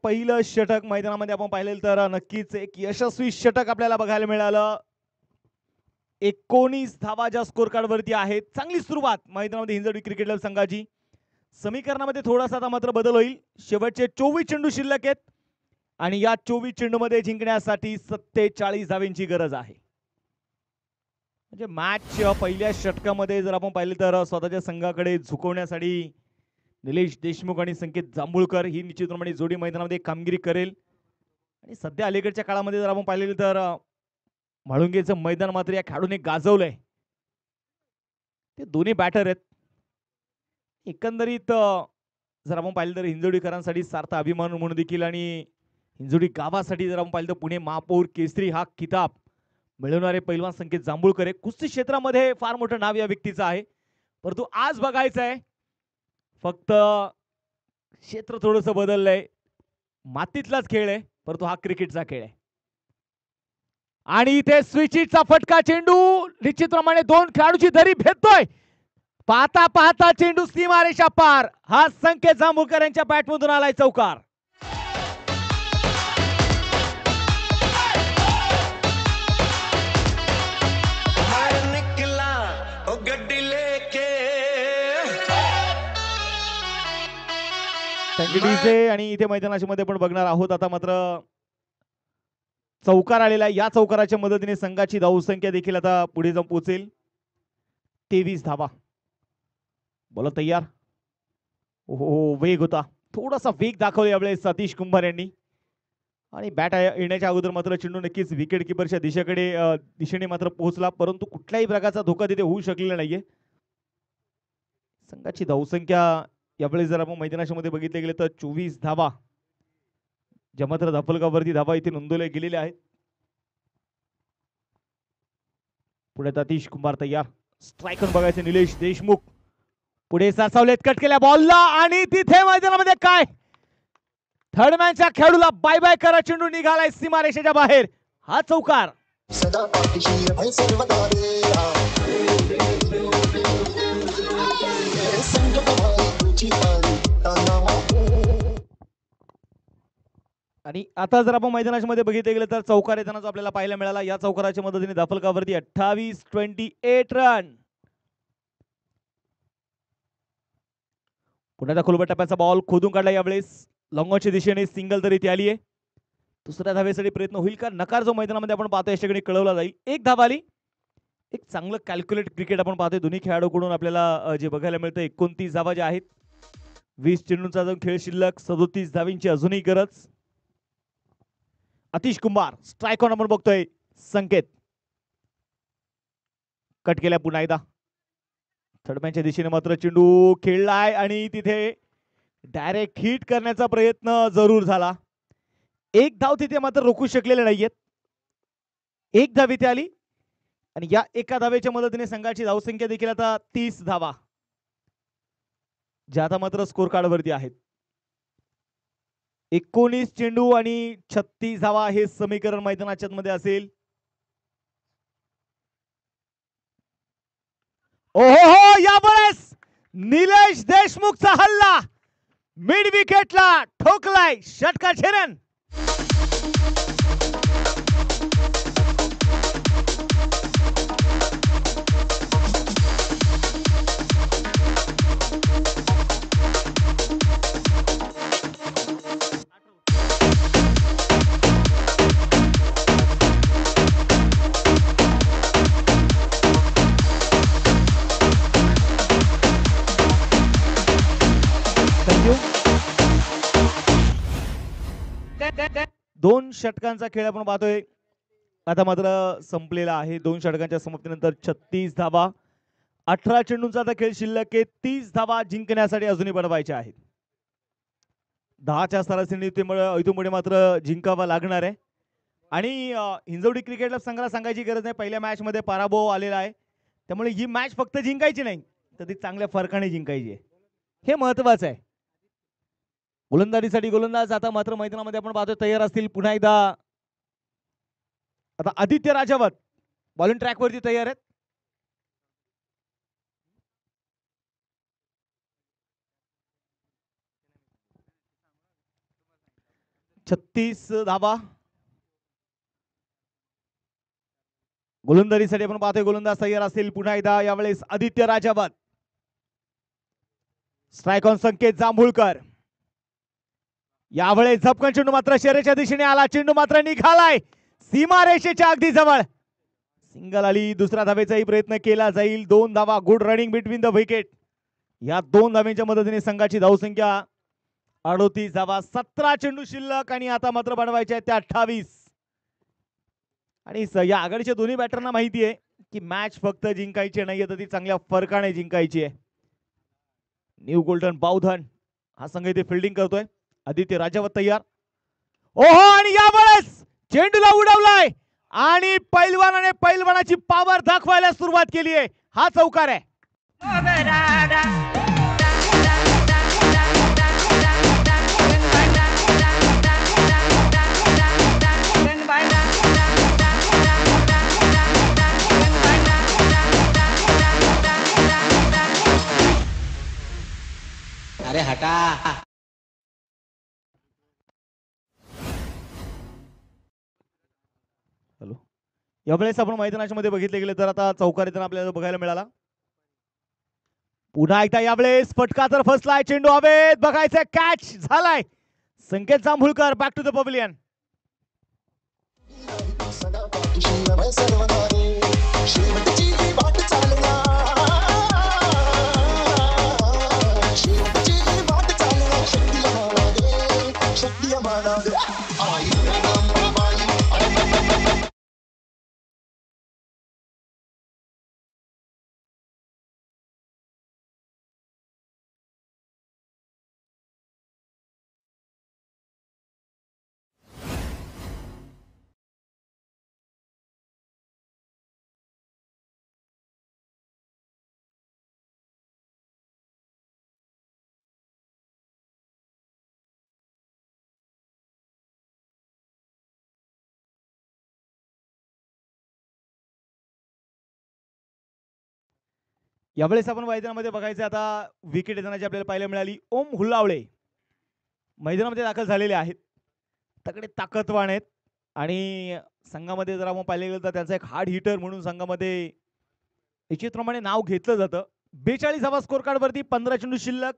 पहिलं षटक मैदानामध्ये आपण पाहिलं तर नक्कीच एक यशस्वी षटक आपल्याला बघायला मिळालं. 19 धावा ज्या स्कोर कार्ड वरती आहेत. चांगली सुरुवात मैदानामध्ये हिंजवडी क्रिकेट क्लब संघाची. समीकरणामध्ये थोडासा आता मात्र बदल होईल. शेवटचे 24 चेंडू शिल्लक आहेत आणि या 24 चेंडू मध्ये जिंकण्यासाठी 47 धावेंची गरज आहे. म्हणजे मॅच पहिल्या षटकामध्ये जर आपण पाहिले तर स्वतःच्या संघाकडे झुकवण्यासाठी निलेश देशमुख आणि संकेत जांभुळकर ही निश्चितप्रमाणे जोडी मैदानामध्ये कामगिरी करेल. आणि सध्या अलीकडच्या काळामध्ये जर आपण पाहिलेलं तर म्हाळुंगेचं मैदान मात्र या खेळाडूने गाजवलंय. ते दोन्ही बॅटर आहेत. एकंदरीत जर आपण पाहिलं तर हिंजवडीकरांसाठी सार्थ अभिमान म्हणून देखील आणि हिंजवडी गावासाठी जर आपण पाहिलं तर पुणे महापौर केसरी हा किताब मिळवणारे पैलवान संकेत जांभुळकर आहे. कुस्ती क्षेत्रामध्ये फार मोठं नाव या व्यक्तीचं आहे. परंतु आज बघायचं आहे, फक्त क्षेत्र थोडंसं बदललंय. मातीतलाच खेळ आहे परंतु हा क्रिकेटचा खेळ आहे. आणि इथे स्विचिटचा फटका चेंडू निश्चितप्रमाणे 2 खेळाडूची धरी भेटतोय. पाहता पाहता चेंडू सीमारेषा पार. हा संकेत जांभुळकर यांच्या बॅटमधून आलाय चौकार. आणि इथे मैदानाच्या मध्ये पण बघणार आहोत. आता मात्र चौकार आलेला आहे. या चौकाराच्या मदतीने संघाची धावसंख्या देखील आता पुढे जाऊन पोहोचेल. 23 धावा. बोला तयार. हो, वेग होता, थोडासा वेग दाखवला यावेळेस सतीश कुंभार यांनी. आणि बॅट येण्याच्या अगोदर मात्र चेंडू नक्कीच विकेट किपरच्या दिशेने मात्र पोहोचला, परंतु कुठल्याही प्रकारचा धोका तिथे होऊ शकलेला नाहीये. संघाची धावसंख्या यावेळेस जर आपण मैदानाच्या मध्ये बघितले गेले तर 24 धावा ज्या मात्र धपलगावरती धावा इथे नोंदवल्या गेलेल्या आहेत. पुढे सतीश कुंभार तयार. स्ट्रायकर बघायचे निलेश देशमुख. पुढे सरसावलेत कट केल्या बॉलला आणि तिथे मैदानामध्ये काय थर्ड मॅनच्या खेळाडूला बाय बाय करा. चेंडू निघालाय सीमारेषेच्या बाहेर. हा चौकार. आणि आता जर आपण मैदानामध्ये बघितले गेले तर चौकार येताना जो आपल्याला पाहायला मिळाला, या चौकाराच्या मदतीने धाफलकावरती 28-28 रन. पुन्हा त्या खोलबट टप्प्याचा बॉल खोदून काढला यावेळेस लॉंगॉनच्या दिशेने सिंगल तरी ती आली आहे. दुसऱ्या धावेसाठी प्रयत्न होईल का नकार जो मैदानामध्ये आपण पाहतो याच्या कळवला जाईल. एक धाव आली. एक चांगलं कॅल्क्युलेट क्रिकेट आपण पाहतोय दोन्ही खेळाडूकडून आपल्याला जे बघायला मिळतं 29 धावा ज्या आहेत. 20 चेंडूंचा अजून खेळ शिल्लक, 37 धावींची अजूनही गरज. अतिश कुंभार स्ट्राईक ऑन आपण बघतोय. संकेत कट केल्या पुन्हा एकदा. थर्डमॅनच्या दिशेने मात्र चेंडू खेळलाय आणि तिथे डायरेक्ट हिट करण्याचा प्रयत्न जरूर झाला. एक धाव तिथे मात्र रोखू शकलेले नाहीयेत. एक धाव इथे आली आणि या एका धावेच्या मदतीने संघाची धावसंख्या देखील आता 30 धावा ज्या आता मात्र स्कोर कार्ड वरती आहेत. 19 चेंडू आणि 36 धावा हे समीकरण मैदानाच्या मध्ये असेल. ओहो, यावेळेस निलेश देशमुखचा हल्ला मिड विकेटला ठोकलाय षटकार रन. दोन षटकांचा खेळ आपण पाहतोय आता मात्र संपलेला आहे. 2 षटकांच्या समाप्तीनंतर 36 धावा, 18 चेंडूंचा आता खेळ शिल्लक आहे. 30 धावा जिंकण्यासाठी अजूनही बनवायच्या आहेत. 10च्या सरासरीमुळे इथून मात्र जिंकावा लागणार आहे. आणि हिंजवडी क्रिकेट क्लब संघाला सांगायची गरज नाही, पहिल्या मॅच मध्ये पराभव आलेला आहे. त्यामुळे ही मॅच फक्त जिंकायची नाही तर ती चांगल्या फरकाने जिंकायची आहे, हे महत्वाचं आहे. गोलंदाजीसाठी गोलंदाज आता मात्र मैदानामध्ये आपण पाहतोय तयार असतील. पुन्हा एकदा आता आदित्य राजावत बॉलिंग ट्रॅक वरती तयार आहेत. छत्तीस धावा गोलंदाजीसाठी आपण पाहतोय. गोलंदाज तयार असतील पुन्हा एकदा यावेळेस आदित्य राजावत. स्ट्राईक ऑन संकेत जांभूळकर. यावेळेस झपकन चेंडू मात्र शर्येच्या दिशेने आला. चेंडू मात्र निघालाय सीमारेषेच्या अगदी जवळ. सिंगल आली. दुसऱ्या धावेचाही प्रयत्न केला जाईल. 2 धावा. Good running between the wicket. या 2 धाव्यांच्या मदतीने संघाची धावसंख्या 38 धावा. 17 चेंडू शिल्लक आणि आता मात्र बनवायचे आहेत त्या 28. आणि या आघाडीच्या दोन्ही बॅटरना माहिती आहे की मॅच फक्त जिंकायची नाहीये तर ती चांगल्या फरकाने जिंकायची आहे. न्यू गोल्डन बावधन हा संघ इथे फिल्डिंग करतोय. आदित्य राजावत तयार. ओहो, आणि यावेळेस चेंडूला उडवलाय आणि पैलवानाने पैलवानाची पॉवर दाखवायला सुरुवात केली आहे. हा चौकार आहे. अरे हटा. हॅलो, यावेळेस आपण मैदानाच्या मध्ये बघितले गेले तर आता चौकार येताना आपल्याला बघायला मिळाला. पुन्हा एकदा यावेळेस फटका तर फसलाय. चेंडू हवेत. बघायचं कॅच झालाय. Sanket Jambhulkar back to the pavilion. यावेळेस आपण मैदानामध्ये बघायचं आता विकेट येतानाची आपल्याला पाहायला मिळाली. ओम हुल्लावळे मैदानामध्ये दाखल झालेले आहेत. तगडे ताकदवान आहेत आणि संघामध्ये जर आपण पाहिलं गेलं तर त्यांचा एक हार्ड हिटर म्हणून संघामध्ये निश्चितप्रमाणे नाव घेतलं जातं. 42 धावा स्कोर कार्ड वरती, 15 चेंडू शिल्लक,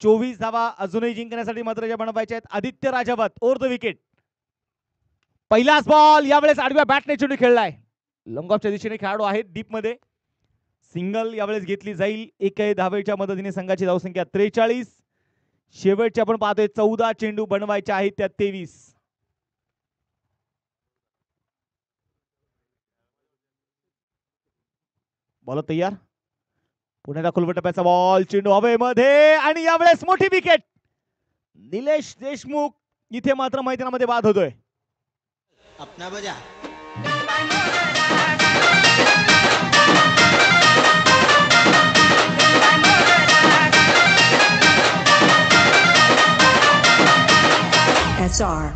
24 धावा अजूनही जिंकण्यासाठी मात्र ज्या बनवायच्या आहेत. Aditya Rajawat over the wicket. पहिलाच बॉल यावेळेस आडव्या बॅटने चेंडू खेळलाय. लॉंग ऑफच्या दिशेने खेळाडू आहेत डीप मध्ये. सिंगल यावेळेस घेतली जाईल. एकही धावेच्या मदतीने संघाची धावसंख्या 43. शेवटचे आपण पाहतोय 14 चेंडू बनवायचे आहेत त्या 23. बॉल तयार. पुण्याचा खुलवटप्प्याचा बॉल, चेंडू हवेमध्ये आणि यावेळेस मोठी विकेट. निलेश देशमुख इथे मात्र मैदानामध्ये बाद होतोय. अपना बजा. SR.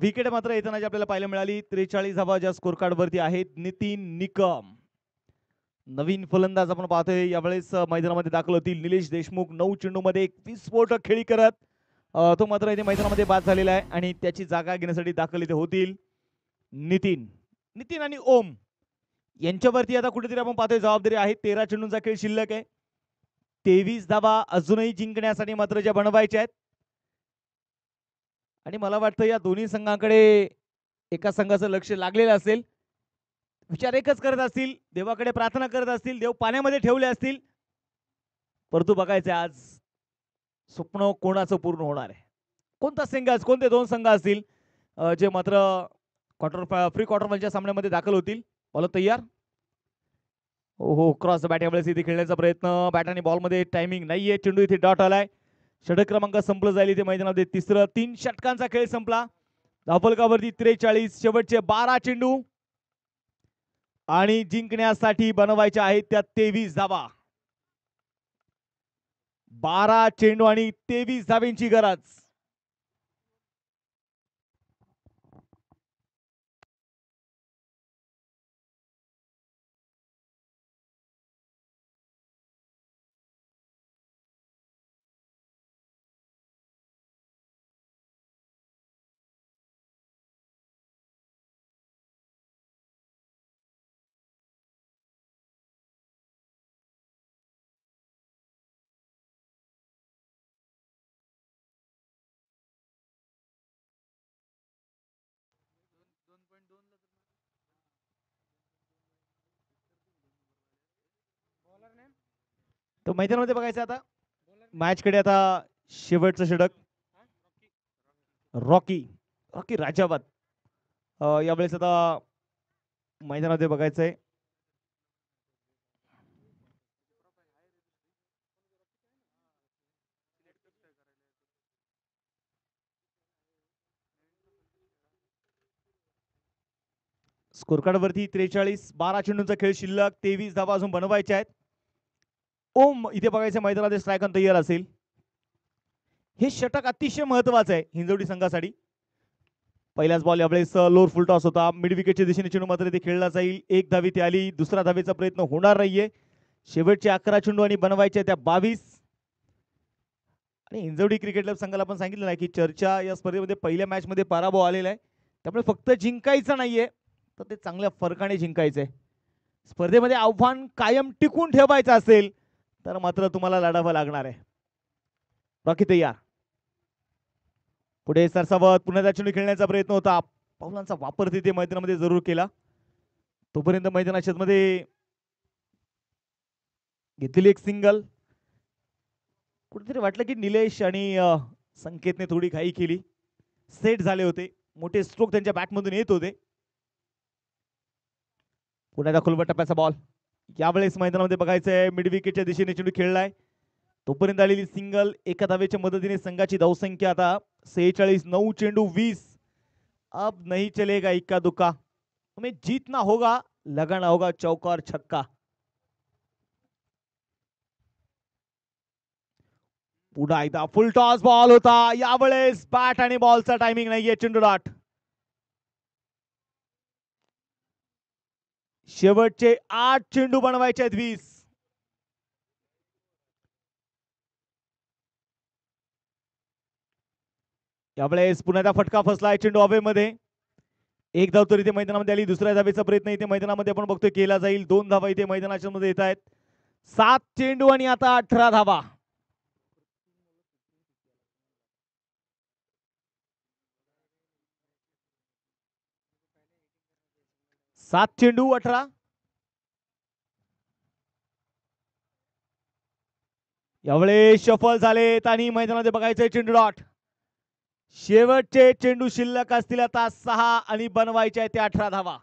विकेट मात्र येताना जी आपल्याला पाहायला मिळाली. 43 धावा ज्या स्कोर कार्ड वरती आहेत. नितीन निकम नवीन फलंदाज आपण पाहतोय यावेळेस मैदानामध्ये दाखल होतील. निलेश देशमुख 9 चेंडू मध्ये 21 स्फोटक खेळी करत तो मात्र इथे मैदानामध्ये बाद झालेला आहे आणि त्याची जागा घेण्यासाठी दाखल इथे होतील नितीन आणि ओम यांच्यावरती आता कुठेतरी आपण पाहतोय जबाबदारी आहे. 13 चेंडूंचा खेळ शिल्लक आहे. 23 धावा अजूनही जिंकण्यासाठी मात्र ज्या बनवायच्या आहेत आणि मला वाटतं या दोन्ही संघांकडे एका संघाचं लक्ष लागलेलं असेल. विचार एकच करत असतील, देवाकडे प्रार्थना करत असतील, देव पाण्यामध्ये ठेवले असतील. परंतु बघायचं आज स्वप्न कोणाचं पूर्ण होणार आहे. कोणता संघ, कोणते दोन संघ असतील जे मात्र प्री क्वार्टर फायनलच्या सामन्यामध्ये दाखल होतील. बॉल तयार. हो क्रॉस बॅट यावेळेस इथे खेळण्याचा प्रयत्न. बॅट आणि बॉल मध्ये टायमिंग नाहीये. चेंडू इथे डॉट आलाय. षटक क्रमांक संपलं जाईल इथे मैदानामध्ये. तिसरं 3 षटकांचा खेळ संपला. धावफलकावरती 43. शेवटचे 12 चेंडू आणि जिंकण्यासाठी बनवायच्या आहेत त्या 23 धावा. 12 चेंडू आणि 23 धावेंची गरज. तो मैदानामध्ये बघायचं आता मॅच कडे. आता शेवटचं षटक रॉकी राजावत यावेळेस आता मैदानामध्ये बघायचंय. स्कोर कार्ड वरती 43. 12 चेंडूंचा खेळ शिल्लक. 23 धावा अजून बनवायच्या आहेत. ओम इथे बघायचं मैदानामध्ये स्ट्राईक ऑन तयार असेल. हे षटक अतिशय महत्वाचं आहे हिंजवडी संघासाठी. पहिलाच बॉल यावेळेस लोअर फुल टॉस होता. मिड विकेटच्या दिशेने चेंडू मात्र इथे खेळला जाईल. एक धावी ती आली. दुसरा धावेचा प्रयत्न होणार नाहीये. शेवटचे 11 चेंडू आणि बनवायचे त्या 22. आणि हिंजवडी क्रिकेट क्लब संघाला आपण सांगितलं नाही की चर्चा या स्पर्धेमध्ये पहिल्या मॅच मध्ये पराभव आलेला आहे. त्यामुळे फक्त जिंकायचं नाहीये तर ते चांगल्या फरकाने जिंकायचंय. स्पर्धेमध्ये आव्हान कायम टिकून ठेवायचं असेल तर मात्र तुम्हाला लढावं लागणार आहे. रॉकी तयार. पुढे सरसावत पुन्हा चेंडू खेळण्याचा प्रयत्न होता. पावलांचा वापर तिथे मैदानामध्ये जरूर केला. तोपर्यंत मैदानाच्या मध्ये घेतलेली एक सिंगल. कुठेतरी वाटलं की निलेश आणि संकेतने थोडी घाई केली. सेट झाले होते. मोठे स्ट्रोक त्यांच्या बॅटमधून येत होते. पुण्याचा खुलवट टप्प्याचा बॉल यावेळेस मैदानामध्ये बघायचंय. मिड विकेटच्या दिशेने चेंडू खेळलाय. तोपर्यंत आलेली सिंगल. एका धावेच्या मदतीने संघाची धावसंख्या आता 46. 9 चेंडू 20. अब नहीं चलेगा इक्का दुक्का. हमें जीतना होगा, लगाना होगा चौका और छक्का. पुन्हा एकदा फुल टॉस बॉल होता. यावेळेस बॅट आणि बॉलचा टायमिंग नाहीये. चेंडू डॉट. शेवटचे 8 चेंडू बनवायचे आहेत 20. यावेळेस पुन्हा एकदा फटका फसलाय चेंडू हवेमध्ये. एक धाव तर इथे मैदानामध्ये आली. दुसऱ्या धावेचा प्रयत्न इथे मैदानामध्ये आपण बघतोय केला जाईल. 2 धावा इथे मैदानाच्या मध्ये येत आहेत. 7 चेंडू आणि आता 18 धावा. 7 चेंडू 18. यावेळेस शफल झालेत आणि मैदानामध्ये बघायचंय चेंडू डॉट. शेवटचे चेंडू शिल्लक असतील आता 6 आणि बनवायचे आहेत ते 18 धावा.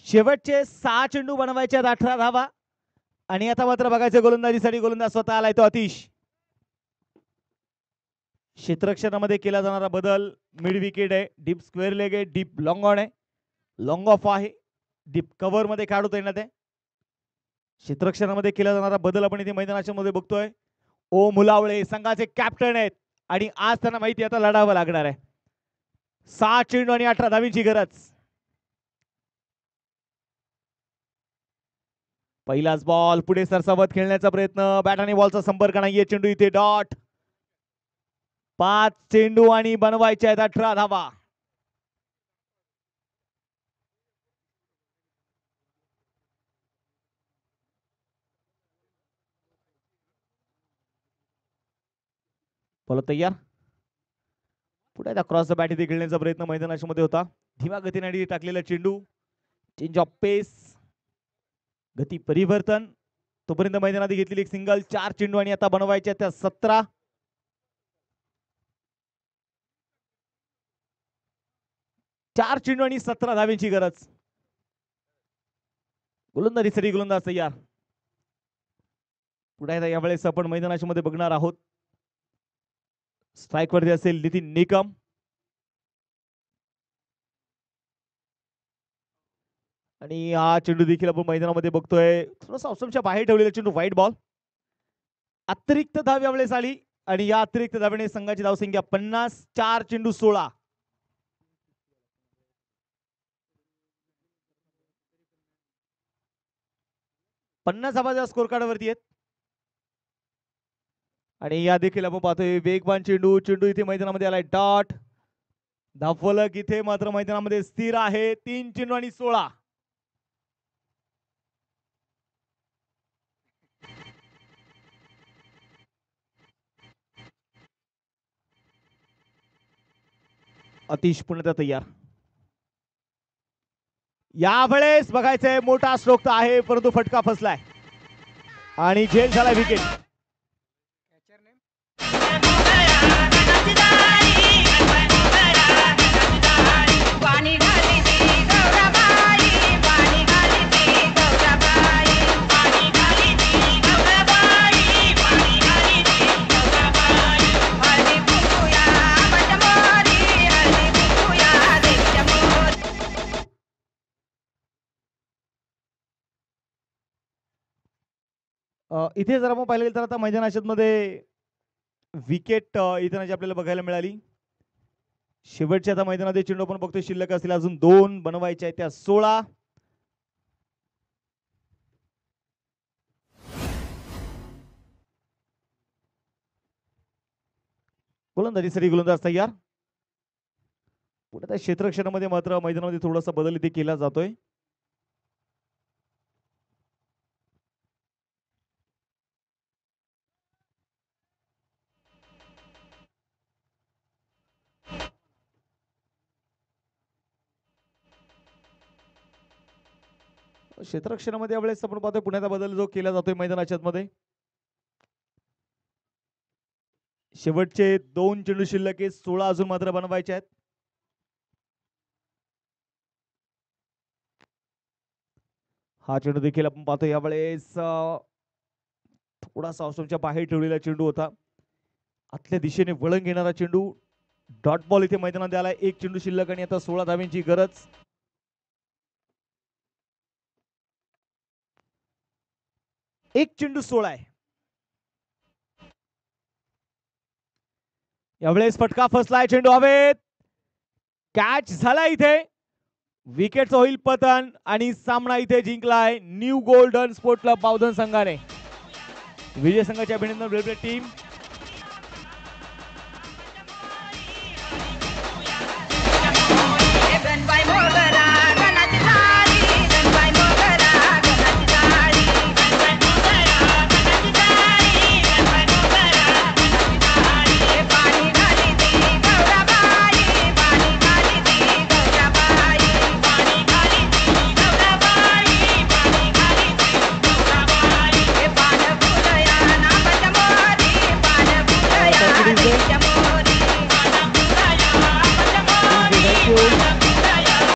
शेवटचे 6 चेंडू बनवायचे आहेत 18 धावा. आणि आता मात्र बघायचं गोलंदाजीसाठी गोलंदाज स्वतः आलाय तो अतिश. क्षेत्ररक्षणामध्ये केला जाणारा बदल. मिड विकेट आहे, डीप स्क्वेअर लेग आहे, डीप लॉंग ऑन आहे, लॉंग ऑफ आहे, डीप कव्हर मध्ये काढता येणार आहे. क्षेत्ररक्षणामध्ये केला जाणारा बदल आपण इथे मैदानाच्या मध्ये बघतोय. ओ मुलावळे संघाचे कॅप्टन आहेत आणि आज त्यांना माहिती आता लढावं लागणार आहे. 6 चेंडू आणि 18 धावींची गरज. पहिलाच बॉल पुढे सरसावत खेळण्याचा प्रयत्न. बॅट आणि बॉलचा संपर्क नाहीये. चेंडू इथे डॉट. 5 चेंडू आणि बनवायचे आहेत 18 धावा. बोला तयार. पुढे क्रॉस द बॅट इथे खेळण्याचा प्रयत्न मैदानाच्या मध्ये होता. धीमा गतीने टाकलेला चेंडू. चेंज ऑफ पेस, गती परिवर्तन. तोपर्यंत मैदानात घेतलेली एक सिंगल. 4 चेंडू आणि आता बनवायच्या त्या 17. 4 चेंडू आणि 17 धावेंची गरज. गोलंदाजीसाठी गोलंदाज तयार. पुढे यावेळेस आपण मैदानाच्या मध्ये बघणार आहोत. स्ट्राईक वरती असेल नितीन निकम. आणि हा चेंडू देखील आपण मैदानामध्ये बघतोय. थोडासा ऑप्शनच्या बाहेर ठेवलेला चेंडू. White ball. अतिरिक्त धाव यावेळेस आली आणि या अतिरिक्त धावेने संघाची धावसंख्या 50. 4 चेंडू 16. पन्नास धावा स्कोर कार्ड वरती आहेत. आणि या देखील आपण पाहतोय वेगवान चेंडू. चेंडू इथे मैदानामध्ये आलाय डॉट. धावफलक इथे मात्र मैदानामध्ये स्थिर आहे. 3 चेंडू आणि 16. अतिश पुन्हा तयार. यावेळेस बघायचंय मोठा स्ट्रोक आहे परंतु फटका फसलाय आणि झेल झाला विकेट. इथे जर आपण पाहिलं तर आता मैदानाच्या मध्ये विकेट इथे आपल्याला बघायला मिळाली. शेवटच्या आता मैदानात चेंडू आपण बघतोय शिल्लक असतील अजून 2 बनवायच्या आहेत त्या 16. गोलंदाजीसाठी गोलंदाज तयार. पुढे क्षेत्ररक्षणामध्ये मात्र मैदानामध्ये थोडासा बदल इथे केला जातोय. क्षेत्ररक्षणामध्ये यावेळेस आपण पाहतोय पुण्याचा बदल जो केला जातोय मैदानाच्या मध्ये. शेवटचे 2 चेंडू शिल्लक आहेत. 16 अजून मात्र बनवायचे आहेत. हा चेंडू देखील आपण पाहतो यावेळेस थोडासा ऑफस्टंपच्या बाहेर ठेवलेला चेंडू होता. आतल्या दिशेने वळण घेणारा चेंडू. डॉट बॉल इथे मैदानात आलाय. एक चेंडू शिल्लक आणि आता 16 धाव्यांची गरज. एक चेंडू 16 आहे. यावेळेस फटका फसलाय. चेंडू हवेत. कॅच झाला इथे. विकेटचं होईल पतन आणि सामना इथे जिंकलाय New Golden Sport Club Bavdhan संघाने. विजय संघाचे अभिनंदन. Well played team.